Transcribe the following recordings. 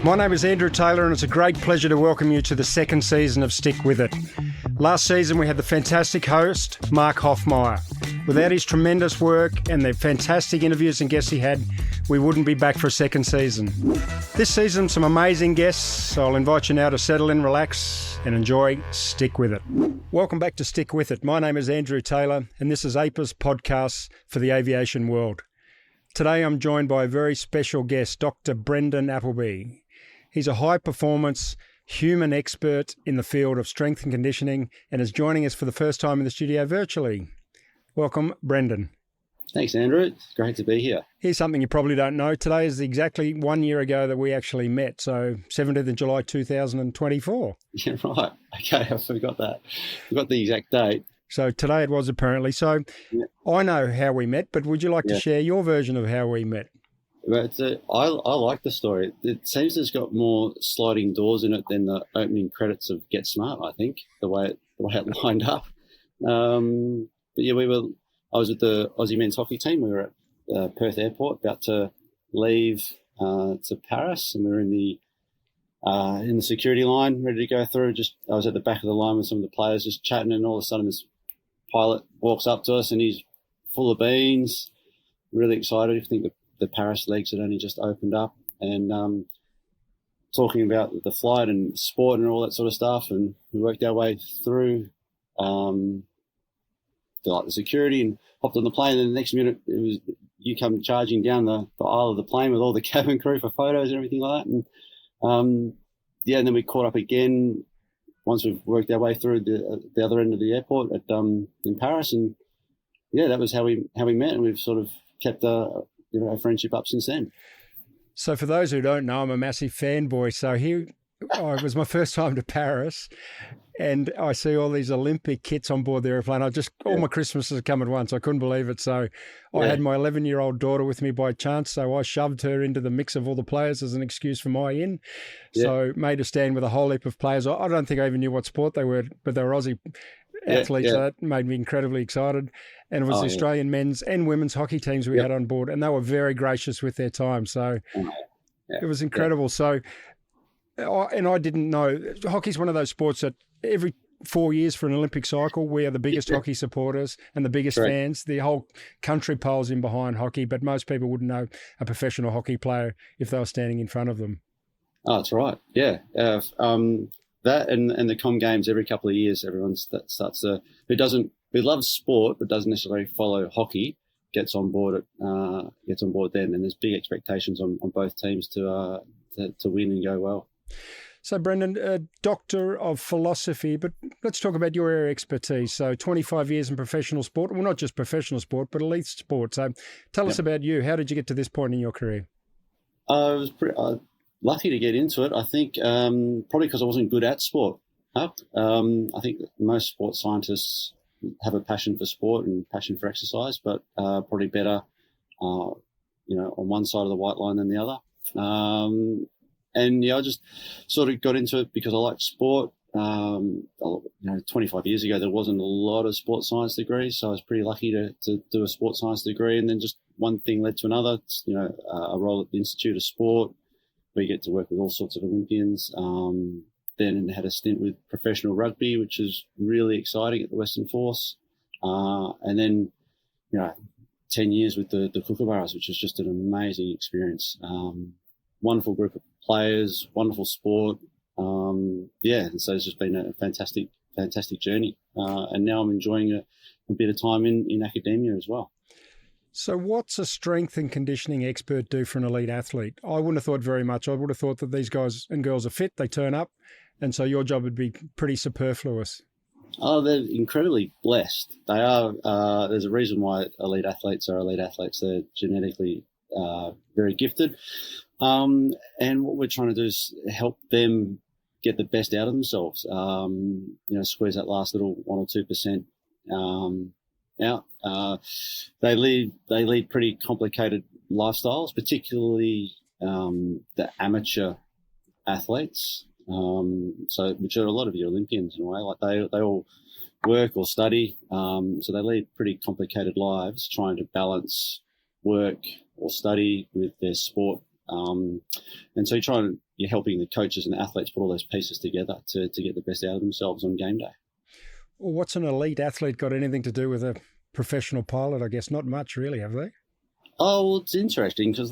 My name is Andrew Taylor, and it's a great pleasure to welcome you to the second season of Stick With It. Last season we had the fantastic host, Mark Hoffmeyer. Without his tremendous work and the fantastic interviews and guests he had, we wouldn't be back for a second season. This season, some amazing guests, so I'll invite you now to settle in, relax and enjoy Stick With It. Welcome back to Stick With It. My name is Andrew Taylor, and this is APA's podcast for the aviation world. Today I'm joined by a very special guest, Dr. Brendyn Appleby. He's a high-performance human expert in the field of strength and conditioning and is joining us for the first time in the studio virtually. Welcome, Brendyn. Thanks, Andrew. It's great to be here. Here's something you probably don't know. Today is exactly 1 year ago that we actually met, so 17th of July 2024. Yeah, right. Okay, I forgot that. Forgot the exact date. So today it was apparently. So yeah. I know how we met, but would you like to share your version of how we met? But I like the story. It seems it's got more sliding doors in it than the opening credits of Get Smart, I think, the way it lined up. But yeah, I was with the Aussie men's hockey team. We were at Perth Airport, about to leave to Paris, and we were in the security line, ready to go through. I was at the back of the line with some of the players, just chatting, and all of a sudden this pilot walks up to us, and he's full of beans, really excited. I think the Paris legs had only just opened up, and talking about the flight and sport and all that sort of stuff. And we worked our way through the security and hopped on the plane. And the next minute, it was you come charging down the aisle of the plane with all the cabin crew for photos and everything like that. And and then we caught up again once we've worked our way through the other end of the airport in Paris. And yeah, that was how we met, and we've sort of kept our friendship up since then. So for those who don't know, I'm a massive fanboy. So it was my first time to Paris, and I see all these Olympic kits on board the airplane. All my Christmases come at once. I couldn't believe it. So I had my 11-year-old daughter with me by chance, so I shoved her into the mix of all the players as an excuse for my in. Yeah. So made her stand with a whole heap of players. I don't think I even knew what sport they were, but they were Aussie athletes. So that made me incredibly excited. And it was the Australian men's and women's hockey teams we had on board, and they were very gracious with their time. So it was incredible. So, and I didn't know, hockey's one of those sports that every 4 years for an Olympic cycle, we are the biggest hockey supporters and the biggest fans. The whole country piles in behind hockey, but most people wouldn't know a professional hockey player if they were standing in front of them. Oh, that's right. Yeah. That and the Com Games every couple of years, everyone starts to, who loves sport but doesn't necessarily follow hockey, gets on board then, and there's big expectations on both teams to win and go well. So, Brendyn, a doctor of philosophy, but let's talk about your area of expertise. So 25 years in professional sport, well, not just professional sport, but elite sport. So tell us about you. How did you get to this point in your career? I was pretty lucky to get into it. I think probably because I wasn't good at sport. I think most sports scientists have a passion for sport and passion for exercise, but probably better, on one side of the white line than the other. And I just sort of got into it because I like sport. 25 years ago, there wasn't a lot of sports science degrees, so I was pretty lucky to do a sports science degree. And then just one thing led to another. A role at the Institute of Sport, where you get to work with all sorts of Olympians. Then had a stint with professional rugby, which is really exciting at the Western Force. And then, 10 years with the Kookaburras, which was just an amazing experience. Wonderful group of players, wonderful sport. And so it's just been a fantastic journey. And now I'm enjoying a bit of time in academia as well. So what's a strength and conditioning expert do for an elite athlete? I wouldn't have thought very much. I would have thought that these guys and girls are fit, they turn up, and so your job would be pretty superfluous. Oh, they're incredibly blessed. They are. There's a reason why elite athletes are elite athletes. They're genetically very gifted. And what we're trying to do is help them get the best out of themselves. Squeeze that last little 1 or 2% out. They lead pretty complicated lifestyles, particularly the amateur athletes. Which are a lot of your Olympians in a way. Like they all work or study, so they lead pretty complicated lives, trying to balance work or study with their sport. And so you're helping the coaches and the athletes put all those pieces together to get the best out of themselves on game day. Well, what's an elite athlete got anything to do with a professional pilot? I guess not much, really, have they? Oh, well, it's interesting because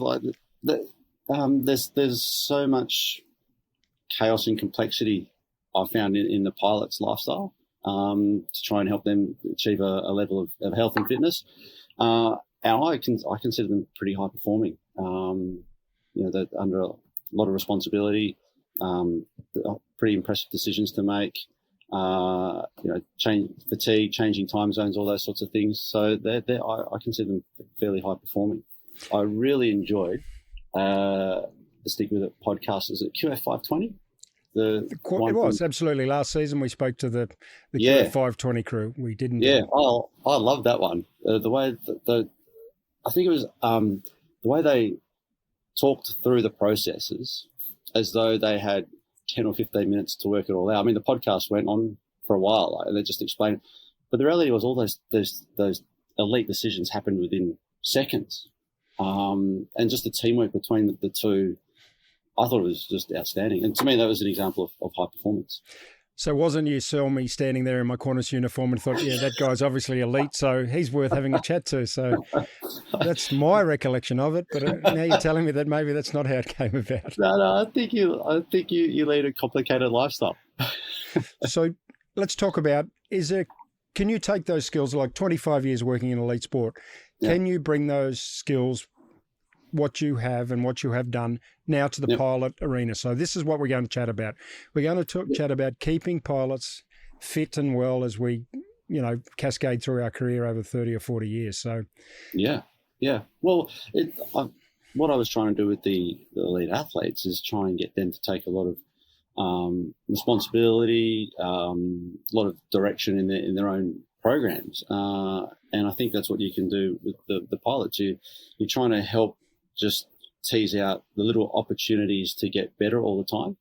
there's so much chaos and complexity I found in the pilot's lifestyle to try and help them achieve a level of health and fitness. And I consider them pretty high performing. They're under a lot of responsibility, pretty impressive decisions to make. Fatigue, changing time zones, all those sorts of things. So I consider them fairly high performing. I really enjoyed the Stick With It podcast. Is it QF 520? It was absolutely. Last season we spoke to the QF 520 crew. We didn't. Yeah, I loved that one. The way I think it was the way they talked through the processes as though they had 10 or 15 minutes to work it all out. I mean, the podcast went on for a while, and they just explained. But the reality was all those elite decisions happened within seconds. And just the teamwork between the two, I thought it was just outstanding. And to me, that was an example of high performance. So wasn't you saw me standing there in my Qantas uniform and thought, yeah, that guy's obviously elite, so he's worth having a chat to. So that's my recollection of it. But now you're telling me that maybe that's not how it came about. No, I think you lead a complicated lifestyle. So let's talk about, can you take those skills, like 25 years working in elite sport, can you bring those skills, what you have and what you have done now to the pilot arena? So this is what we're going to chat about. We're going to chat about keeping pilots fit and well as we, cascade through our career over 30 or 40 years. So, yeah. Well, what I was trying to do with the elite athletes is try and get them to take a lot of responsibility, a lot of direction in their own programs. And I think that's what you can do with the pilots. You're trying to help just tease out the little opportunities to get better all the time.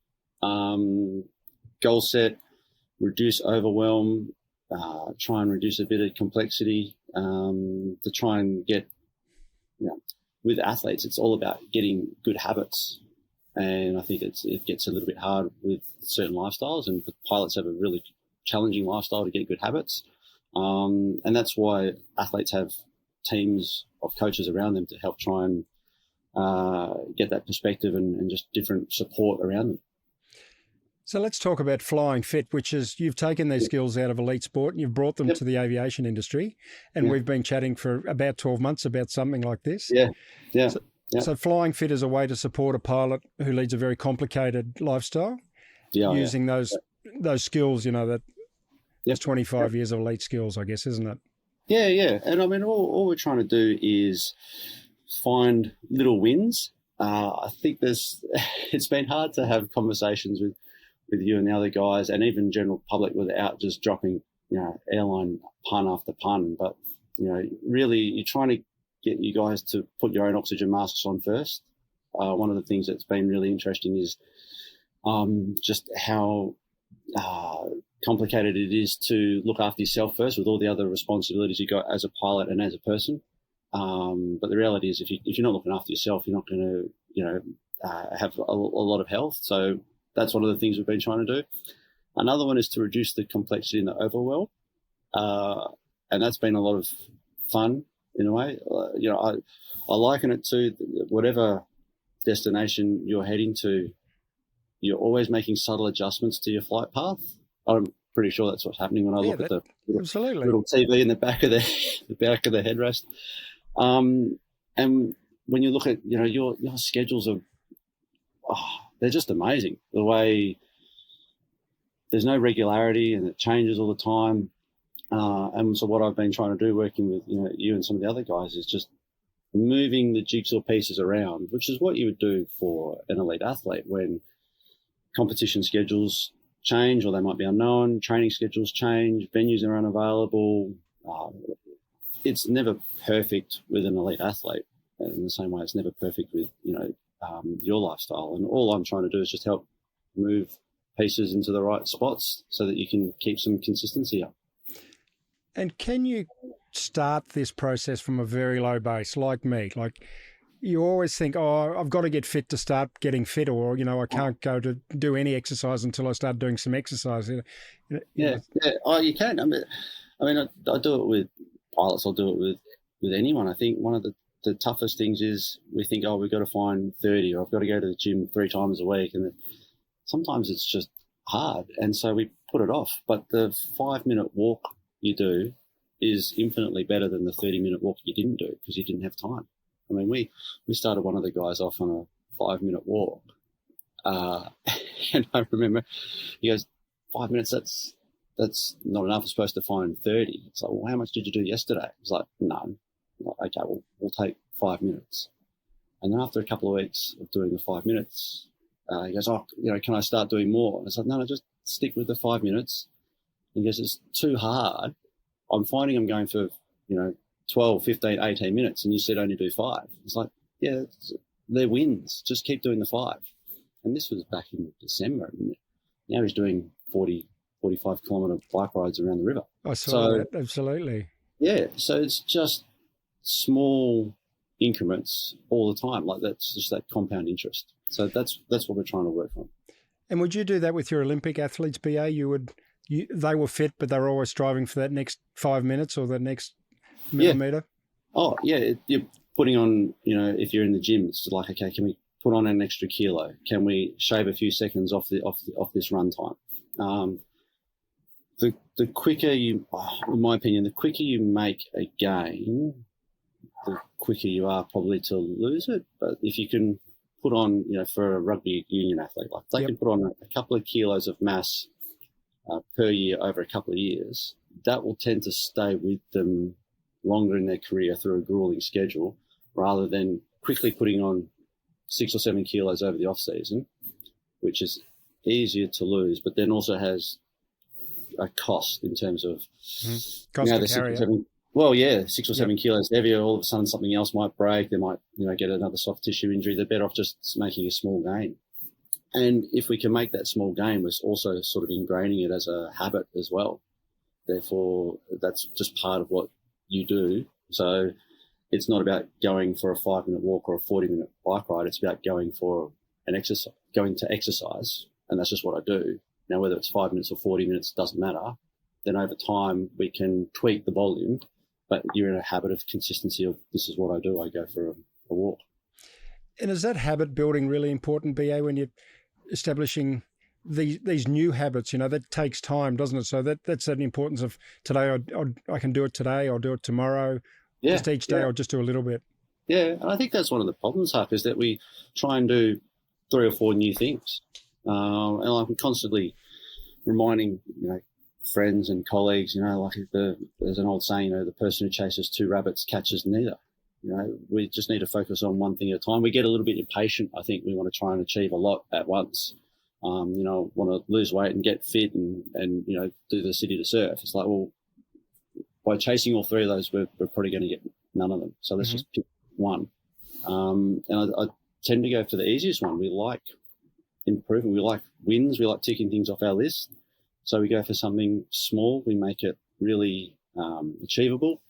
Goal set, reduce overwhelm, try and reduce a bit of complexity, to try and get, with athletes, it's all about getting good habits. And I think it gets a little bit hard with certain lifestyles, and the pilots have a really challenging lifestyle to get good habits. And that's why athletes have teams of coaches around them to help try and get that perspective and just different support around them. So let's talk about FlyingFit, which is you've taken these skills out of elite sport and you've brought them to the aviation industry. And we've been chatting for about 12 months about something like this. So FlyingFit is a way to support a pilot who leads a very complicated lifestyle using those skills, that's 25 years of elite skills, I guess, isn't it? Yeah. And I mean, all we're trying to do is find little wins. I think it's been hard to have conversations with you and the other guys and even general public without just dropping, airline pun after pun. But, really you're trying to get you guys to put your own oxygen masks on first. One of the things that's been really interesting is just how complicated it is to look after yourself first with all the other responsibilities you got as a pilot and as a person. But the reality is if you're not looking after yourself, you're not going to, have a lot of health. So that's one of the things we've been trying to do. Another one is to reduce the complexity and the overwhelm. And that's been a lot of fun in a way. I liken it to whatever destination you're heading to, you're always making subtle adjustments to your flight path. I'm pretty sure that's what's happening when I look at the little TV in the back of the headrest. And when you look at, your schedules they're just amazing. The way there's no regularity and it changes all the time. And so what I've been trying to do working with, you and some of the other guys is just moving the jigsaw pieces around, which is what you would do for an elite athlete when competition schedules change or they might be unknown, training schedules change, venues are unavailable. It's never perfect with an elite athlete in the same way it's never perfect with, your lifestyle. And all I'm trying to do is just help move pieces into the right spots so that you can keep some consistency up. And can you start this process from a very low base, like me? Like, you always think, oh, I've got to get fit to start getting fit, or, I can't go to do any exercise until I start doing some exercise. Yeah. Oh, you can. I do it with pilots. I'll do it with anyone. I think one of the toughest things is we think, oh, we've got to find 30, or I've got to go to the gym 3 times a week. And sometimes it's just hard. And so we put it off. But the 5-minute walk you do is infinitely better than the 30-minute walk you didn't do because you didn't have time. I mean, we started one of the guys off on a 5-minute walk. And I remember he goes, 5 minutes, that's not enough. We're supposed to find 30. It's like, well, how much did you do yesterday? He's like, none. I'm like, okay, well, we'll take 5 minutes. And then after a couple of weeks of doing the 5 minutes, he goes, oh, can I start doing more? And I said, no, just stick with the 5 minutes. And he goes, it's too hard. I'm finding I'm going for, 12, 15, 18 minutes, and you said only do 5. It's like, yeah, they're wins. Just keep doing the 5. And this was back in December. And now he's doing 40, 45-kilometre bike rides around the river. I saw that, absolutely. Yeah, so it's just small increments all the time. Like, that's just that compound interest. So that's what we're trying to work on. And would you do that with your Olympic athletes, BA? They were fit, but they were always striving for that next 5 minutes or the next millimetre? Oh, yeah. You're putting on, if you're in the gym, it's like, okay, can we put on an extra kilo? Can we shave a few seconds off this run time? The quicker in my opinion, the quicker you make a gain, the quicker you are probably to lose it. But if you can put on, for a rugby union athlete, like they can put on a couple of kilos of mass per year over a couple of years, that will tend to stay with them longer in their career through a grueling schedule, rather than quickly putting on 6 or 7 kilos over the off season, which is easier to lose, but then also has a cost in terms of cost to carry. 6 or 7 kilos heavier. All of a sudden, something else might break. They might, get another soft tissue injury. They're better off just making a small gain. And if we can make that small gain, we're also sort of ingraining it as a habit as well. Therefore, that's just part of what you do. So it's not about going for a 5-minute walk or a 40-minute bike ride. It's about going to exercise, and that's just what I do. Now, whether it's 5 minutes or 40 minutes, doesn't matter. Then over time, we can tweak the volume, but you're in a habit of consistency of, this is what I do. I go for a walk. And is that habit building really important, BA, when you're establishing these new habits? That takes time, doesn't it? So that's the importance of today. I can do it today. I'll do it tomorrow. Yeah, just each day, I'll just do a little bit. Yeah, and I think that's one of the problems, Huck, is that we try and do 3 or 4 new things. And I'm constantly reminding, friends and colleagues, like there's an old saying, the person who chases 2 rabbits catches neither. We just need to focus on one thing at a time. We get a little bit impatient. I think we want to try and achieve a lot at once. Want to lose weight and get fit and do the city to surf. It's like, well, by chasing all 3 of those, we're probably going to get none of them. So let's just pick one. And I tend to go for the easiest one. We like improving. We like wins. We like ticking things off our list. So we go for something small. We make it really achievable.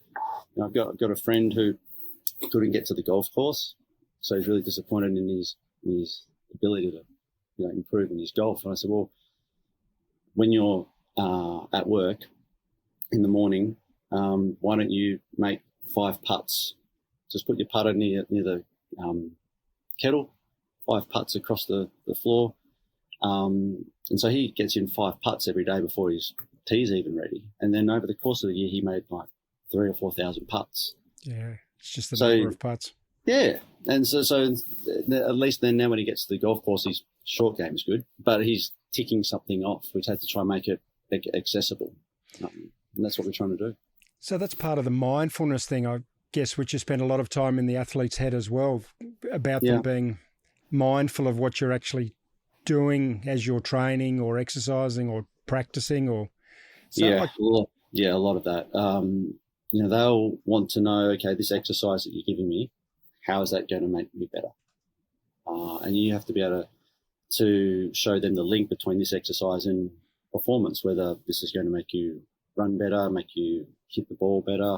I've got a friend who couldn't get to the golf course, so he's really disappointed in his ability to improve in his golf. And I said, well, when you're at work in the morning, why don't you make 5 putts? Just put your putter near the kettle, 5 putts across the floor. And so he gets in 5 putts every day before his tee's even ready. And then over the course of the year, he made like 3,000 or 4,000 putts. Yeah, it's just the number of putts. Yeah, and so at least then now when he gets to the golf course, his short game is good, but he's ticking something off. We've had to try and make it accessible, and that's what we're trying to do. So that's part of the mindfulness thing, I guess, which you spend a lot of time in the athlete's head as well, about them being mindful of what you're actually doing as you're training or exercising or practicing, or a lot of that. They'll want to know, okay, this exercise that you're giving me, how is that going to make me better? And you have to be able to show them the link between this exercise and performance, whether this is going to make you run better, make you hit the ball better,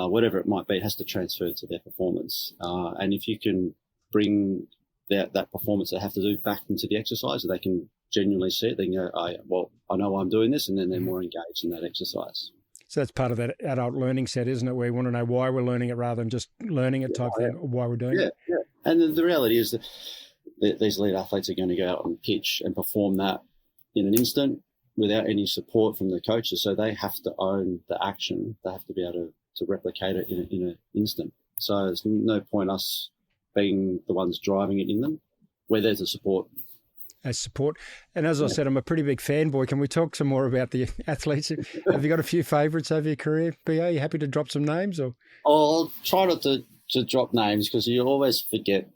whatever it might be, it has to transfer to their performance. And if you can bring that performance they have to do back into the exercise, so they can genuinely see it, they can go, oh, yeah, well, I know I'm doing this, and then they're more engaged in that exercise. So that's part of that adult learning set, isn't it? Where we want to know why we're learning it rather than just learning it type thing, or why we're doing it. Yeah. And the reality is that these elite athletes are going to go out on the pitch and perform that in an instant without any support from the coaches. So they have to own the action. They have to be able to replicate it in an instant. So there's no point us being the ones driving it in them. We're there to support. As support. And as I said, I'm a pretty big fanboy. Can we talk some more about the athletes? Have you got a few favourites over your career, BA? Are you happy to drop some names? Or I'll try not to drop names because you always forget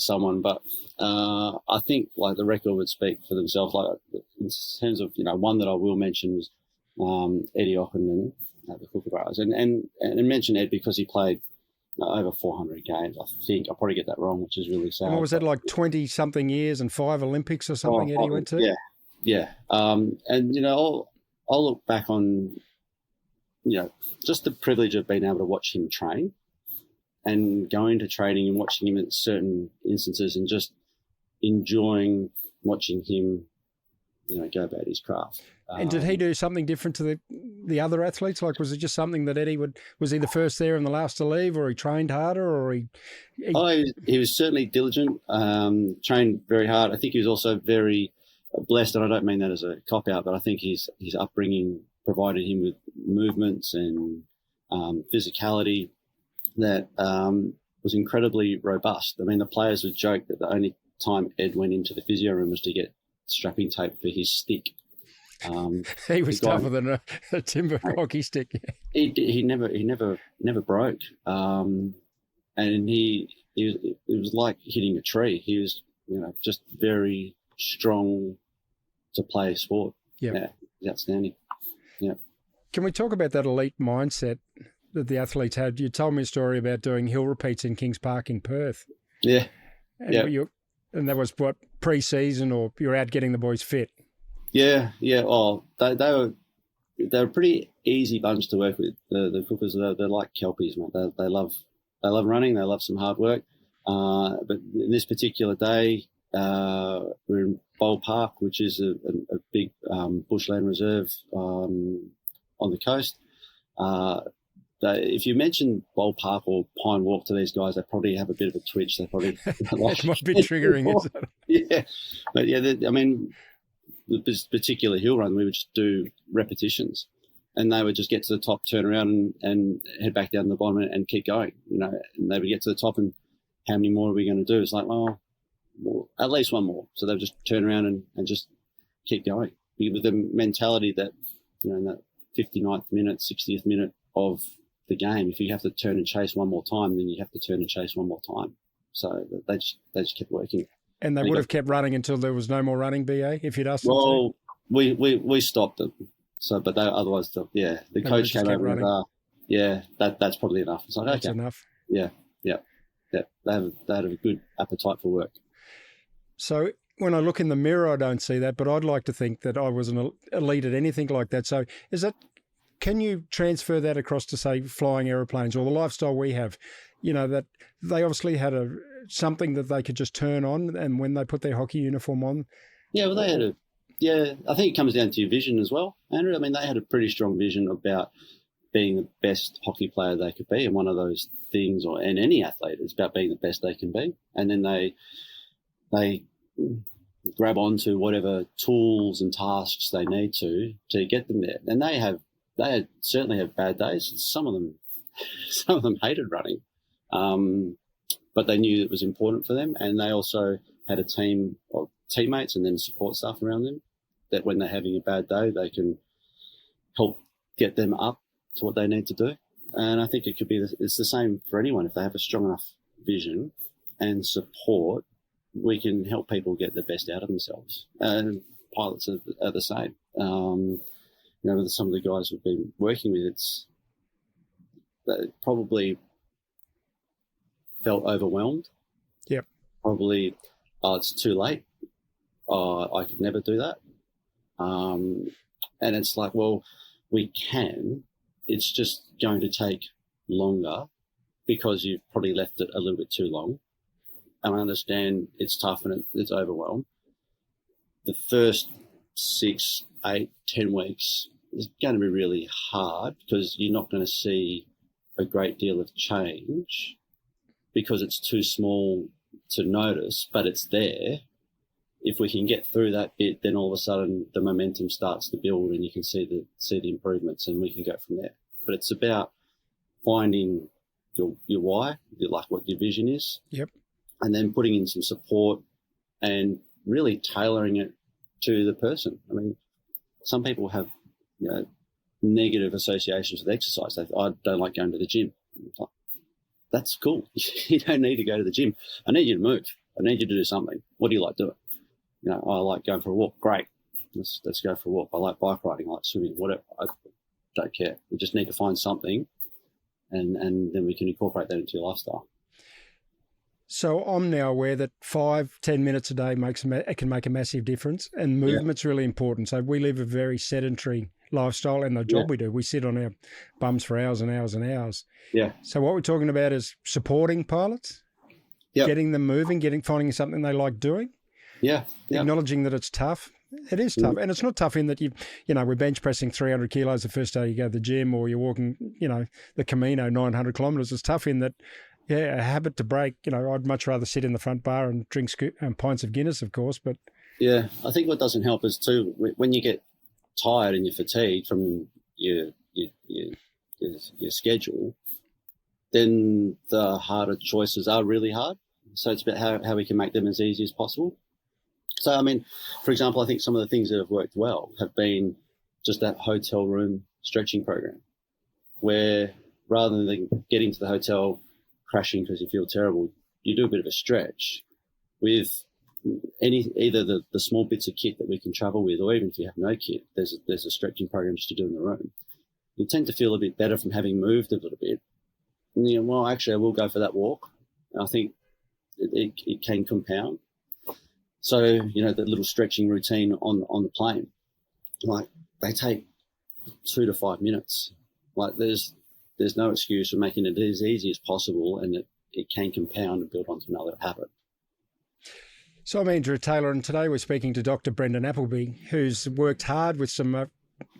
someone. But I think like the record would speak for themselves. Like in terms of one that I will mention was Eddie Ockenden at the Huperco, and mention Ed because he played over 400 games. I think I'll probably get that wrong, which is really sad. And what was that, like 20-something years and 5 Olympics or something Eddie went to? Yeah. And, I'll look back on, just the privilege of being able to watch him train and going to training and watching him at certain instances and just enjoying watching him, go about his craft. And did he do something different to the other athletes? Like, was it just something that Eddie was he the first there and the last to leave, or he trained harder, or he was certainly diligent, trained very hard. I think he was also very blessed, and I don't mean that as a cop-out, but I think his upbringing provided him with movements and physicality that was incredibly robust. I mean, the players would joke that the only time Ed went into the physio room was to get strapping tape for his stick. He was tougher than a timber hockey stick. He never broke, and it was like hitting a tree. He was just very strong to play sport. Yeah, outstanding. Yeah. Can we talk about that elite mindset that the athletes had? You told me a story about doing hill repeats in Kings Park in Perth. Yeah. And that was what, pre-season, or you're out getting the boys fit? Yeah. Oh, they were a pretty easy bunch to work with. The Cookers, they're like Kelpies, mate. They love running. They love some hard work. But this particular day, we're in Bowl Park, which is a big bushland reserve on the coast. If you mention Bowl Park or Pine Walk to these guys, they probably have a bit of a twitch. They probably it might be triggering, isn't it? Yeah, but this particular hill run, we would just do repetitions, and they would just get to the top, turn around, and head back down to the bottom and keep going. And they would get to the top, and how many more are we going to do? It's like, well, at least one more. So they would just turn around and just keep going with the mentality that in that 59th minute, 60th minute of the game, if you have to turn and chase one more time, then you have to turn and chase one more time. So they just kept working. And they would have kept running until there was no more running, BA, if you'd asked them to? Well, we stopped them. So, but they otherwise, the coach came over and, that's probably enough. It's like, that's okay. enough. Yeah. They had a good appetite for work. So when I look in the mirror, I don't see that, but I'd like to think that I was an elite at anything like that. So can you transfer that across to, say, flying aeroplanes or the lifestyle we have? That they obviously had something that they could just turn on, and when they put their hockey uniform on. Yeah, well, I think it comes down to your vision as well, Andrew. I mean, they had a pretty strong vision about being the best hockey player they could be, and one of those things, and any athlete, is about being the best they can be. And then they grab onto whatever tools and tasks they need to get them there. And they certainly have bad days. Some of them hated running, but they knew it was important for them. And they also had a team of teammates and then support staff around them that when they're having a bad day, they can help get them up to what they need to do. And I think it's the same for anyone. If they have a strong enough vision and support, we can help people get the best out of themselves. And pilots are the same. With some of the guys we've been working with, they probably felt overwhelmed. Yep. Probably, it's too late. I could never do that. And it's like, well, we can. It's just going to take longer because you've probably left it a little bit too long. And I understand it's tough and it's overwhelmed. The first 6, 8, 10 weeks is going to be really hard because you're not going to see a great deal of change because it's too small to notice, but it's there. If we can get through that bit, then all of a sudden the momentum starts to build and you can see the improvements, and we can go from there. But it's about finding your why, like what your vision is. Yep. And then putting in some support and really tailoring it to the person. I mean, some people have, negative associations with exercise. I don't like going to the gym. That's cool. You don't need to go to the gym. I need you to move. I need you to do something. What do you like doing? I like going for a walk. Great. Let's go for a walk. I like bike riding. I like swimming. Whatever. I don't care. We just need to find something, and then we can incorporate that into your lifestyle. So I'm now aware that 5-10 minutes a day can make a massive difference, and movement's really important. So we live a very sedentary lifestyle, and the job we do, we sit on our bums for hours and hours and hours. Yeah. So what we're talking about is supporting pilots, getting them moving, finding something they like doing. Yeah. Acknowledging that it's tough. It is tough. And it's not tough in that we're bench pressing 300 kilos the first day you go to the gym, or you're walking, the Camino 900 kilometres. It's tough in that, a habit to break. I'd much rather sit in the front bar and drink pints of Guinness, of course. But yeah, I think what doesn't help is too, when you get tired and you're fatigued from your schedule, then the harder choices are really hard. So it's about how we can make them as easy as possible. So, I mean, for example, I think some of the things that have worked well have been just that hotel room stretching program, where rather than getting to the hotel, crashing because you feel terrible, you do a bit of a stretch with either the small bits of kit that we can travel with, or even if you have no kit, there's a stretching program just to do in the room. You tend to feel a bit better from having moved a little bit. And well, actually, I will go for that walk. And I think it can compound. So, the little stretching routine on the plane, like they take 2 to 5 minutes. Like there's no excuse for making it as easy as possible, and it can compound and build onto another habit. So I'm Andrew Taylor, and today we're speaking to Dr. Brendyn Appleby, who's worked hard with some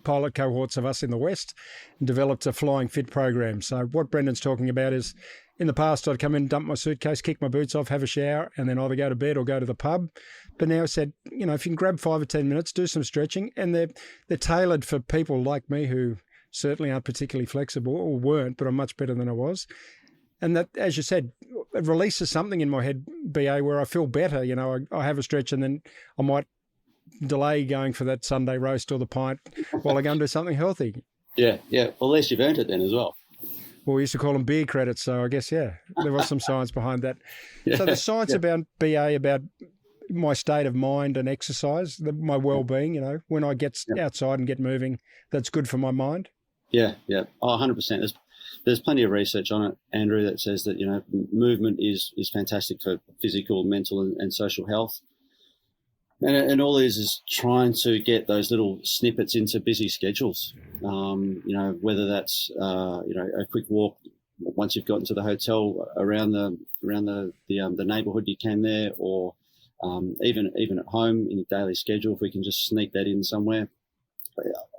pilot cohorts of us in the West and developed a FlyingFit program. So what Brendyn's talking about is, in the past, I'd come in, dump my suitcase, kick my boots off, have a shower, and then either go to bed or go to the pub. But now I said, if you can grab 5 or 10 minutes, do some stretching, and they're tailored for people like me who certainly aren't particularly flexible, or weren't, but I'm much better than I was. And that, as you said, it releases something in my head, BA, where I feel better. I have a stretch, and then I might delay going for that Sunday roast or the pint while I go and do something healthy. Yeah. Well, at least you've earned it then as well. Well, we used to call them beer credits, so I guess, there was some science behind that. So the science about BA, about my state of mind and exercise, my well-being, when I get outside and get moving, that's good for my mind. Yeah. Oh, 100%. There's plenty of research on it, Andrew, that says that, movement is fantastic for physical, mental and social health. And all it is trying to get those little snippets into busy schedules. Whether that's a quick walk once you've gotten to the hotel around the neighbourhood you can there, or even at home in your daily schedule, if we can just sneak that in somewhere.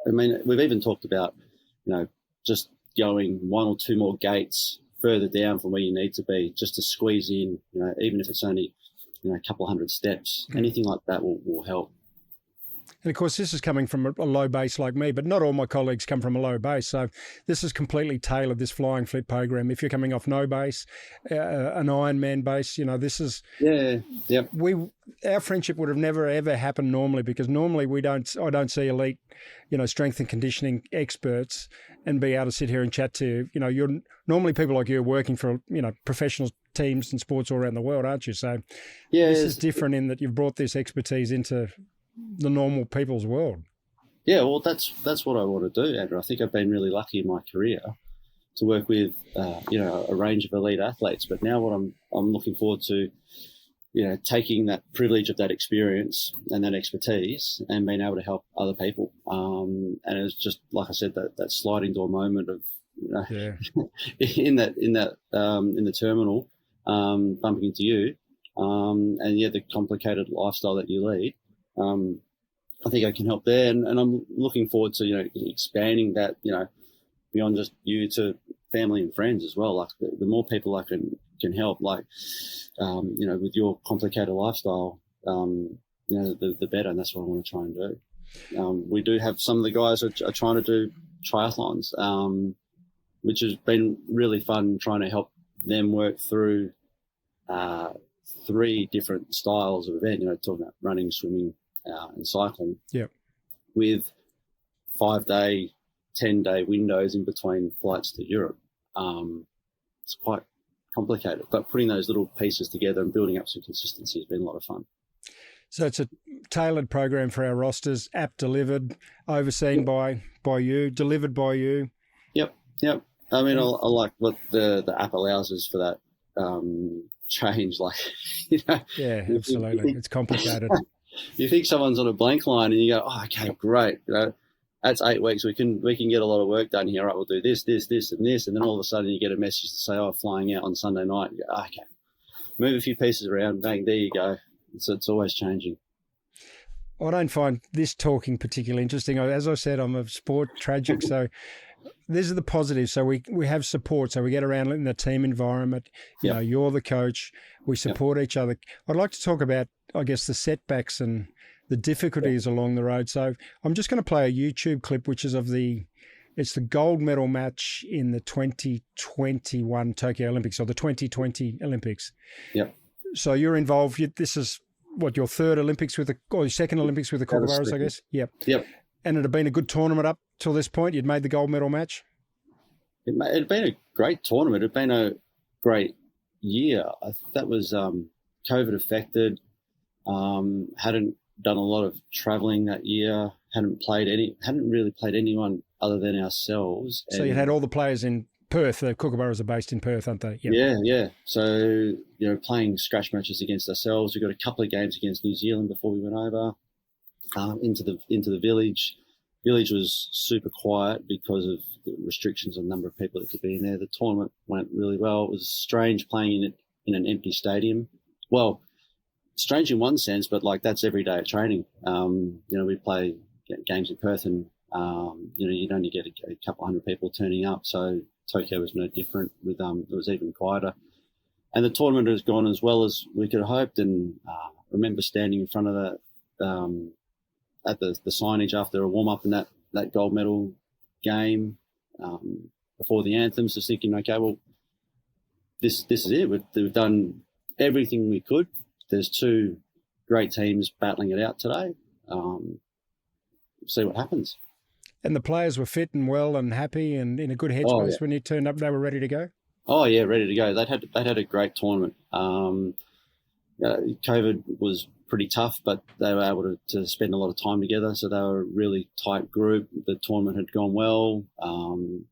I mean, we've even talked about just going 1 or 2 more gates further down from where you need to be, just to squeeze in. Even if it's only a couple of 100 steps, anything like that will help. And of course, this is coming from a low base like me, but not all my colleagues come from a low base. So this is completely tailored, this FlyingFit program. If you're coming off no base, an Ironman base, this is... Our friendship would have never, ever happened normally, because normally I don't see elite, strength and conditioning experts and be able to sit here and chat to you. You're normally, people like you are working for, professional teams and sports all around the world, aren't you? So this is different in that you've brought this expertise into the normal people's world. Yeah, well, that's what I want to do, Andrew. I think I've been really lucky in my career to work with, a range of elite athletes. But now what I'm looking forward to, taking that privilege of that experience and that expertise and being able to help other people. And it's just, like I said, that sliding door moment of in the terminal, bumping into you, and the complicated lifestyle that you lead. I think I can help there, and I'm looking forward to expanding that beyond just you to family and friends as well. Like the more people I can help, like with your complicated lifestyle, the better, and that's what I want to try and do. We do have some of the guys are trying to do triathlons, which has been really fun trying to help them work through 3 different styles of event. Talking about running, swimming, and cycling. Yep. With 5-day, 10-day windows in between flights to Europe. It's quite complicated, but putting those little pieces together and building up some consistency has been a lot of fun. So it's a tailored program for our rosters, app delivered, overseen by you, delivered by you. Yep. I mean, I like what the app allows us for that change. Like, Yeah, absolutely. It's complicated. You think someone's on a blank line and you go, oh, okay, great. That's 8 weeks. We can get a lot of work done here. All right, we'll do this, this, this, and this. And then all of a sudden you get a message to say, flying out on Sunday night. You go, okay, move a few pieces around. Bang, there you go. It's always changing. I don't find this talking particularly interesting. As I said, I'm a sport tragic, so these are the positives. So we have support. So we get around in the team environment. You're the coach. We support each other. I'd like to talk about, I guess, the setbacks and the difficulties along the road. So I'm just going to play a YouTube clip, which is it's the gold medal match in the 2021 Tokyo Olympics, or the 2020 Olympics. Yeah. So you're involved. This is your third Olympics or your second Olympics with the Kookaburras, I guess? Yep. And it had been a good tournament up till this point. You'd made the gold medal match? It had been a great tournament. It had been a great year. That was COVID affected. Hadn't done a lot of travelling that year. Hadn't really played anyone other than ourselves. So you had all the players in Perth. The Kookaburras are based in Perth, aren't they? Yep. Yeah. So playing scratch matches against ourselves. We got a couple of games against New Zealand before we went over into the village. Village was super quiet because of the restrictions on the number of people that could be in there. The tournament went really well. It was strange playing in an empty stadium. Well, strange in one sense, but that's every day at training. We play games in Perth and, you'd only get a couple hundred people turning up. So Tokyo was no different with, it was even quieter. And the tournament has gone as well as we could have hoped. And I remember standing in front of at the signage after a warm-up in that gold medal game before the anthems, just thinking, okay, well, this is it. We've done everything we could. There's 2 great teams battling it out today. See what happens. And the players were fit and well and happy and in a good headspace when you turned up. They were ready to go. Oh yeah, ready to go. They'd had a great tournament. COVID was pretty tough, but they were able to spend a lot of time together. So they were a really tight group. The tournament had gone well, and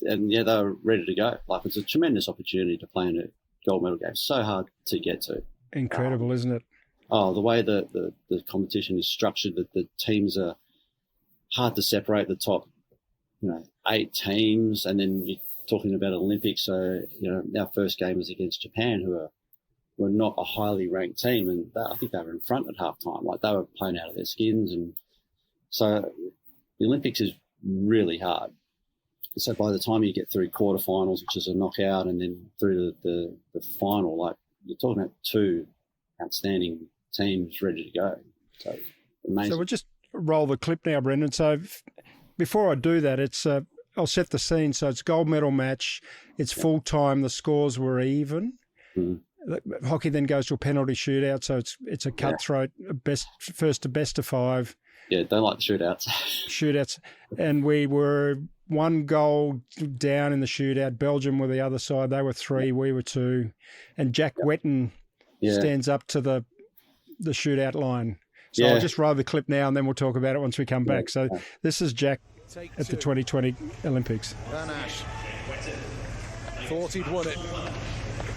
they were ready to go. It's a tremendous opportunity to play in a gold medal game. So hard to get to. Incredible, isn't it? Oh, the way the competition is structured, that the teams are hard to separate the top, 8 teams, and then you're talking about Olympics. So, our first game was against Japan, who were not a highly ranked team, and I think they were in front at halftime. They were playing out of their skins, and so the Olympics is really hard. So by the time you get through quarterfinals, which is a knockout, and then through the final, you're talking about 2 outstanding teams ready to go. So amazing. So we'll just roll the clip now, Brendyn. So before I do that, I'll set the scene. So it's gold medal match. It's full time. The scores were even. Mm-hmm. Hockey then goes to a penalty shootout. So it's a cutthroat, first to best of 5. Yeah, don't like the shootouts. And we were 1 goal down in the shootout. Belgium were the other side. They were 3, we were 2. And Jack Wetton stands up to the shootout line. So I'll just roll the clip now and then we'll talk about it once we come back. So this is Jack at the 2020 Olympics. Van Ash thought he'd won it.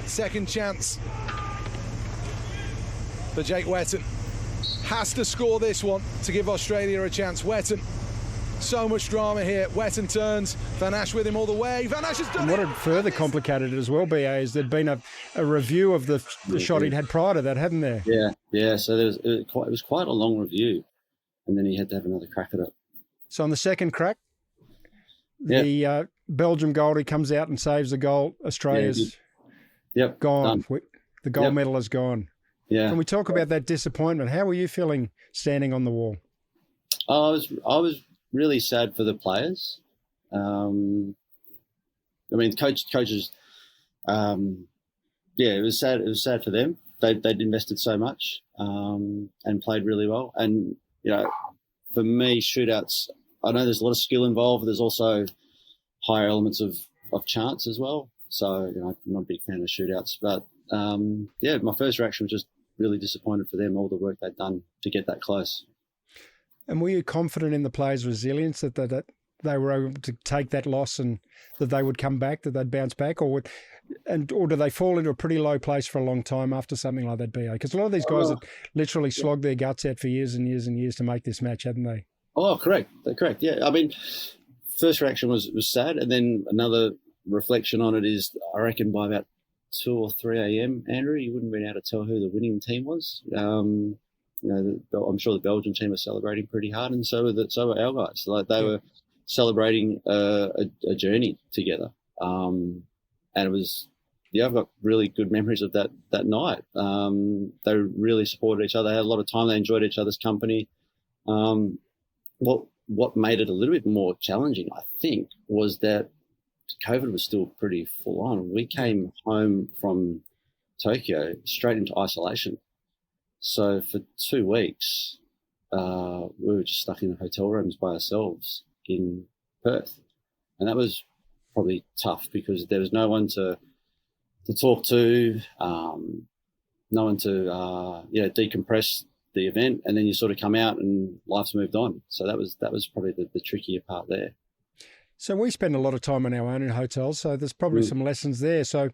Second chance for Jake Wetton. Has to score this one to give Australia a chance. Wetton So much drama here. Wet and turns. Van Ash with him all the way. Van Ash has done And what it. had further complicated it as well, BA, is there'd been a review of the shot he'd had prior to that, hadn't there? Yeah. So it was quite a long review, and then he had to have another crack at it. So on the second crack, the Belgium goalie comes out and saves the goal. Australia's gone. Done. The gold medal is gone. Yeah. Can we talk about that disappointment? How were you feeling standing on the wall? I was really sad for the players. Coaches. It was sad. It was sad for them. They'd invested so much and played really well. And for me, shootouts. I know there's a lot of skill involved. There's also higher elements of chance as well. So I'm not a big fan of shootouts. But my first reaction was just really disappointed for them. All the work they'd done to get that close. And were you confident in the players' resilience that they were able to take that loss and that they would come back, that they'd bounce back, or do they fall into a pretty low place for a long time after something like that, BA? Because a lot of these guys have literally slogged their guts out for years and years and years to make this match, haven't they? Oh, correct. Yeah. I mean, first reaction was sad, and then another reflection on it is I reckon by about 2 or 3 a.m., Andrew, you wouldn't have been able to tell who the winning team was. I'm sure the Belgian team are celebrating pretty hard, and so were our guys. Like they were celebrating a journey together, and it was. I've got really good memories of that night. They really supported each other. They had a lot of time. They enjoyed each other's company. What made it a little bit more challenging, I think, was that COVID was still pretty full on. We came home from Tokyo straight into isolation. So for 2 weeks, we were just stuck in the hotel rooms by ourselves in Perth. And that was probably tough because there was no one to talk to, no one to decompress the event, and then you sort of come out and life's moved on. So that was probably the trickier part there. So we spend a lot of time on our own in hotels, so there's probably some lessons there. So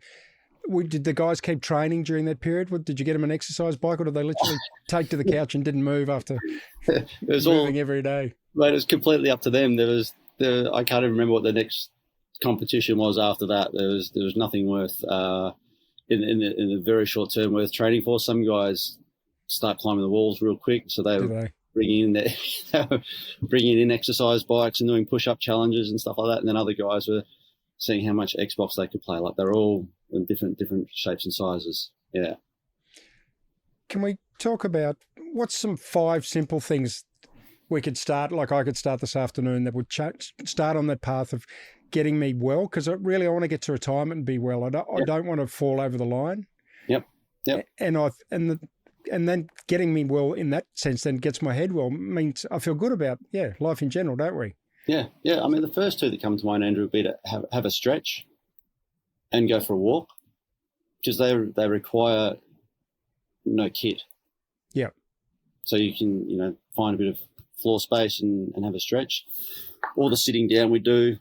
did the guys keep training during that period? Did you get them an exercise bike, or did they literally take to the couch and didn't move after it was moving every day? Mate, it was completely up to them. I can't even remember what the next competition was after that. There was nothing worth in the very short term worth training for. Some guys start climbing the walls real quick, so they were bringing in exercise bikes and doing push-up challenges and stuff like that. And then other guys were seeing how much Xbox they could play. Like they're all in different shapes and sizes. Yeah. Can we talk about what's some 5 simple things we could start, like I could start this afternoon, that would start on that path of getting me well? Because I want to get to retirement and be well. I don't want to fall over the line. Yep. And then getting me well in that sense then gets my head well, means I feel good about life in general, don't we? Yeah. I mean, the first 2 that come to mind, Andrew, would be to have a stretch and go for a walk, because they require no kit. Yeah. So you can find a bit of floor space and have a stretch. All the sitting down we do,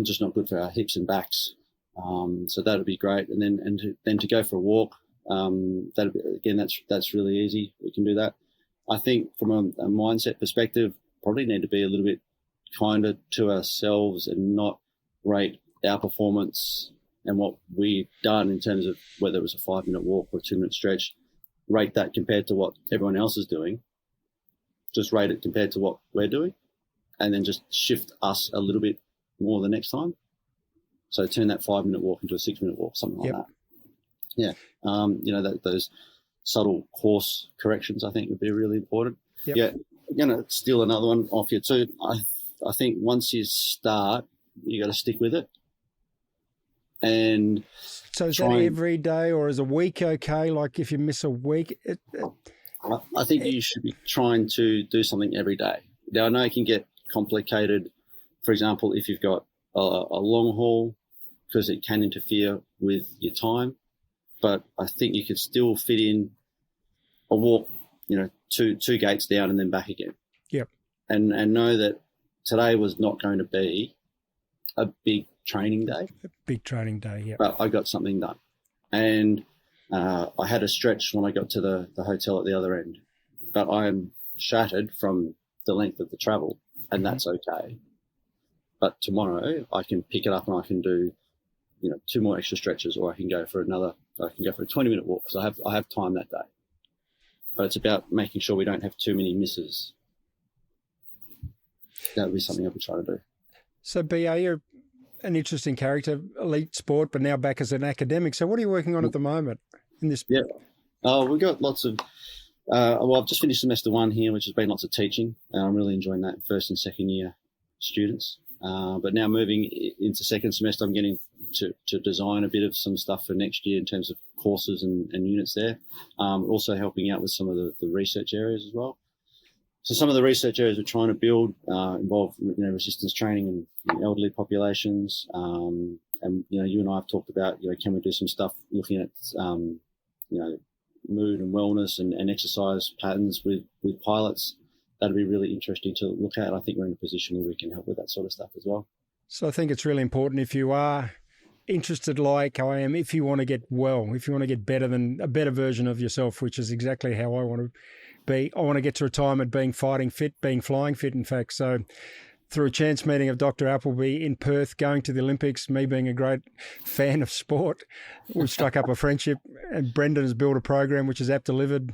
just not good for our hips and backs. So that'd be great. And then to go for a walk, that's really easy. We can do that. I think from a mindset perspective, probably need to be a little bit kinder to ourselves and not rate our performance and what we've done in terms of whether it was a 5-minute walk or a 2-minute stretch, rate that compared to what everyone else is doing. Just rate it compared to what we're doing, and then just shift us a little bit more the next time. So turn that 5-minute walk into a 6-minute walk, something like that. Yeah. Those subtle course corrections, I think, would be really important. Yep. Yeah. I'm going to steal another one off you too. I think once you start, you got to stick with it. And so is that every day, or is a week okay? Like if you miss a week? I think you should be trying to do something every day. Now, I know it can get complicated. For example, if you've got a long haul, because it can interfere with your time. But I think you could still fit in a walk, two gates down and then back again. Yep. And know that today was not going to be a big training day. A big training day, yeah. But I got something done. And I had a stretch when I got to the hotel at the other end. But I am shattered from the length of the travel. and that's okay. But tomorrow I can pick it up and I can do, 2 more extra stretches, or I can go for a 20-minute walk because I have time that day. But it's about making sure we don't have too many misses. That would be something I'll be trying to do. So, BA, you're an interesting character, elite sport, but now back as an academic. So what are you working on at the moment in this? Yeah. We've got lots of, I've just finished semester 1 here, which has been lots of teaching. I'm really enjoying that, first and second year students. But now moving into second semester, I'm getting to design a bit of some stuff for next year in terms of courses and units there. Also helping out with some of the research areas as well. So some of the research areas we're trying to build involve, resistance training in elderly populations. And, you and I have talked about, can we do some stuff looking at, mood and wellness and exercise patterns with pilots. That'd be really interesting to look at. I think we're in a position where we can help with that sort of stuff as well. So I think it's really important, if you are interested like I am, if you want to get well, if you want to get better than a better version of yourself, which is exactly how I want to be. I want to get to retirement being fighting fit, being flying fit, in fact. So through a chance meeting of Dr. Appleby in Perth, going to the Olympics, me being a great fan of sport, we've struck up a friendship, and Brendyn has built a program which is delivered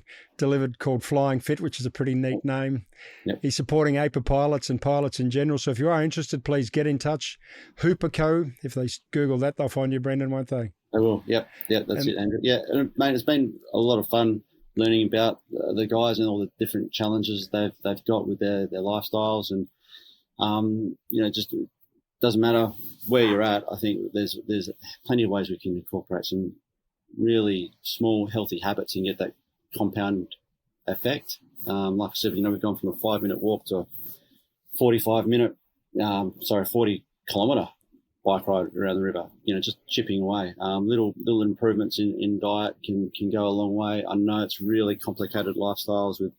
called FlyingFit, which is a pretty neat name. Yep. He's supporting APA pilots and pilots in general. So if you are interested, please get in touch. Huperco, if they Google that, they'll find you, Brendyn, won't they? They will. Yep. Yeah, that's it, Andrew. Yeah, and mate, it's been a lot of fun learning about the guys and all the different challenges they've got with their lifestyles, and just doesn't matter where you're at. I think there's plenty of ways we can incorporate some really small, healthy habits and get that compound effect. Like I said, we've gone from a 5-minute walk to a 40 kilometre bike ride around the river. Just chipping away. Little improvements in diet can go a long way. I know it's really complicated lifestyles with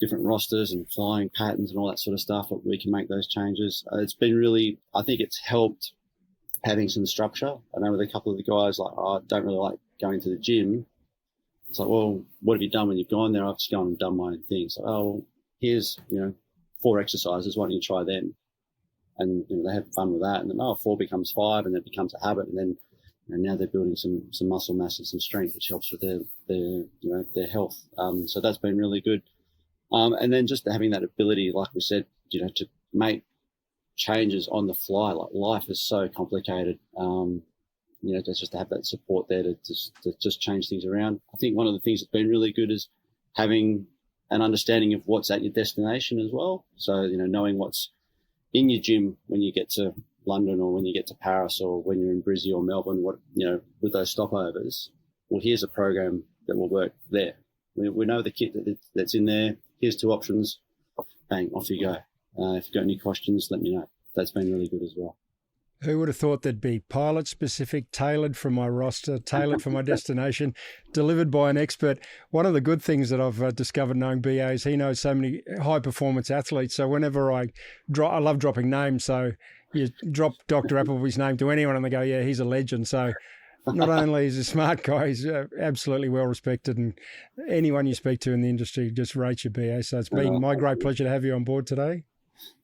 different rosters and flying patterns and all that sort of stuff, but we can make those changes. It's been really, I think it's helped having some structure. I know with a couple of the guys, I don't really like going to the gym. It's like, well, what have you done when you've gone there? I've just gone and done my own thing. So, well, here's, 4 exercises. Why don't you try them? And, they have fun with that. And then, 4 becomes 5, and then it becomes a habit. And then, now they're building some muscle mass and some strength, which helps with their health. So that's been really good. And then just having that ability, like we said, to make changes on the fly. Like, life is so complicated. Just to have that support there to just change things around. I think one of the things that's been really good is having an understanding of what's at your destination as well. So, knowing what's in your gym when you get to London, or when you get to Paris, or when you're in Brisbane or Melbourne, with those stopovers. Well, here's a program that will work there. We know the kit that's in there. Here's 2 options. Bang, off you go. If you've got any questions, let me know. That's been really good as well. Who would have thought there'd be pilot-specific, tailored for my roster, tailored for my destination, delivered by an expert? One of the good things that I've discovered knowing BA is he knows so many high-performance athletes. So whenever I love dropping names. So you drop Dr. Appleby's name to anyone and they go, yeah, he's a legend. So not only is he a smart guy, he's absolutely well-respected. And anyone you speak to in the industry just rates your BA. So it's been my great pleasure to have you on board today.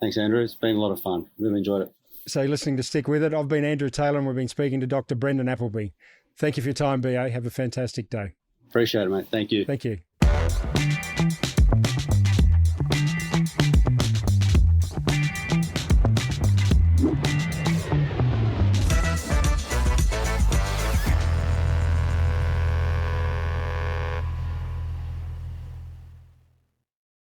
Thanks, Andrew. It's been a lot of fun. Really enjoyed it. So listening to Stick With It, I've been Andrew Taylor and we've been speaking to Dr. Brendyn Appleby. Thank you for your time, BA. Have a fantastic day. Appreciate it, mate. Thank you. Thank you.